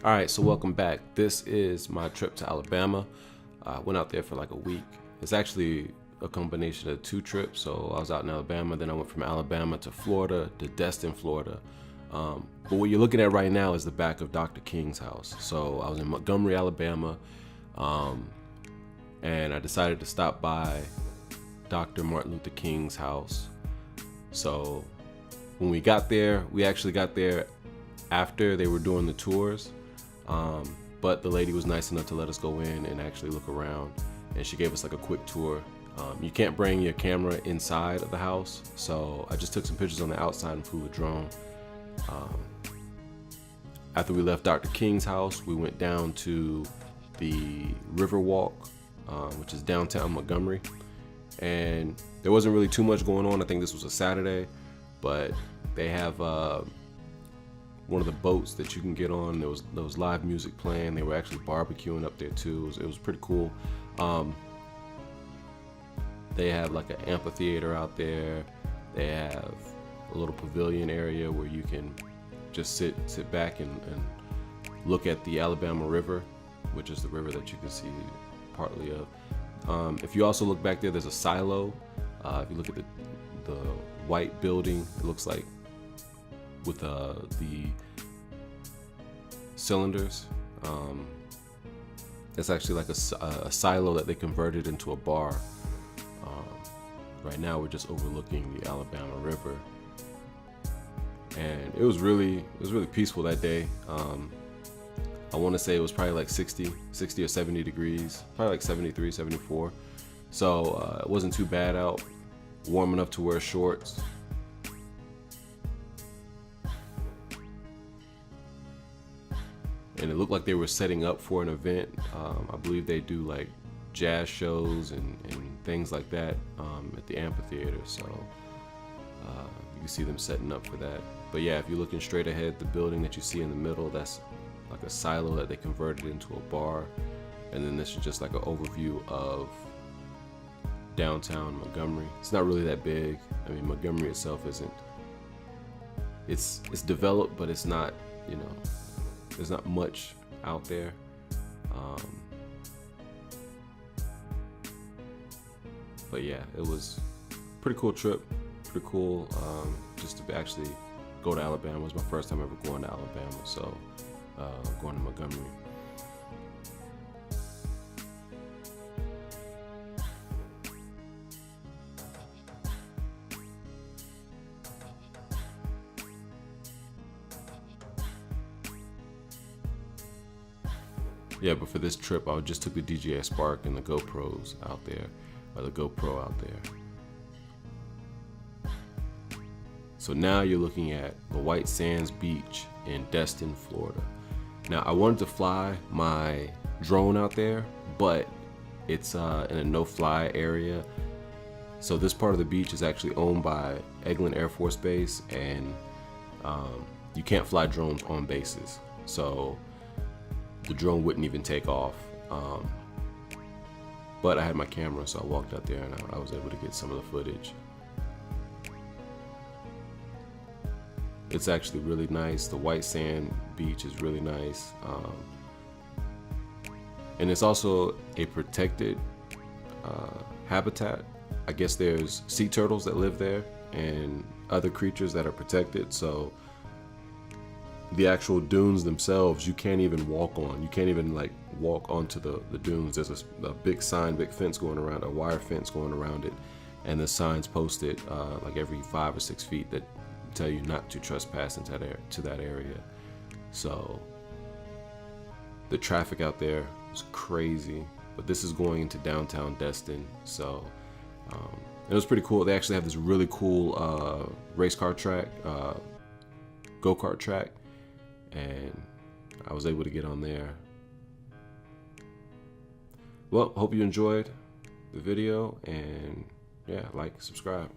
All right, so welcome back. This is my trip to Alabama. I went out there for like a week. It's actually a combination of two trips. So I was out in Alabama, then I went from Alabama to Florida, to Destin, Florida. But what you're looking at right now is the back of Dr. King's house. So I was in Montgomery, Alabama, and I decided to stop by Dr. Martin Luther King's house. So when we got there, we actually got there after they were doing the tours. But the lady was nice enough to let us go in and actually look around, and she gave us like a quick tour. You can't bring your camera inside of the house, so I just took some pictures on the outside and flew a drone. After we left Dr. King's house, we went down to the River Walk, which is downtown Montgomery, and there wasn't really too much going on. I think this was a Saturday, but they have one of the boats that you can get on. There was live music playing. They were actually barbecuing up there too. It was pretty cool. They have like an amphitheater out there. They have a little pavilion area where you can just sit back and look at the Alabama River, which is the river that you can see partly of. If you also look back there, there's a silo. If you look at the white building, it looks like with the cylinders. It's actually like a silo that they converted into a bar. Right now we're just overlooking the Alabama River, and it was really peaceful that day. I want to say it was probably like 60 or 70 degrees, probably like 73, 74. So it wasn't too bad out, warm enough to wear shorts. And it looked like they were setting up for an event. I believe they do like jazz shows and things like that at the amphitheater. So you can see them setting up for that. But yeah, if you're looking straight ahead, the building that you see in the middle, that's like a silo that they converted into a bar. And then this is just like an overview of downtown Montgomery. It's not really that big. I mean, Montgomery itself isn't. It's developed, but it's not, you know, there's not much out there. But yeah, it was a pretty cool trip. Pretty cool just to actually go to Alabama. It was my first time ever going to Alabama, so going to Montgomery. Yeah, but for this trip, I just took the DJI Spark and the GoPros out there, or the GoPro out there. So now you're looking at the White Sands Beach in Destin, Florida. Now I wanted to fly my drone out there, but it's in a no-fly area. So this part of the beach is actually owned by Eglin Air Force Base, and you can't fly drones on bases. So the drone wouldn't even take off. But I had my camera, so I walked out there and I was able to get some of the footage. It's actually really nice. The White Sand Beach is really nice. And it's also a protected habitat. I guess there's sea turtles that live there and other creatures that are protected. So the actual dunes themselves, you can't even walk on. You can't even like walk onto the dunes. There's a big sign, big fence going around, a wire fence going around it, and the signs posted like every 5 or 6 feet that tell you not to trespass into that area. So the traffic out there is crazy, but this is going into downtown Destin. So it was pretty cool. They actually have this really cool race car track, go-kart track, and I was able to get on there. Well, hope you enjoyed the video, and yeah, like, subscribe.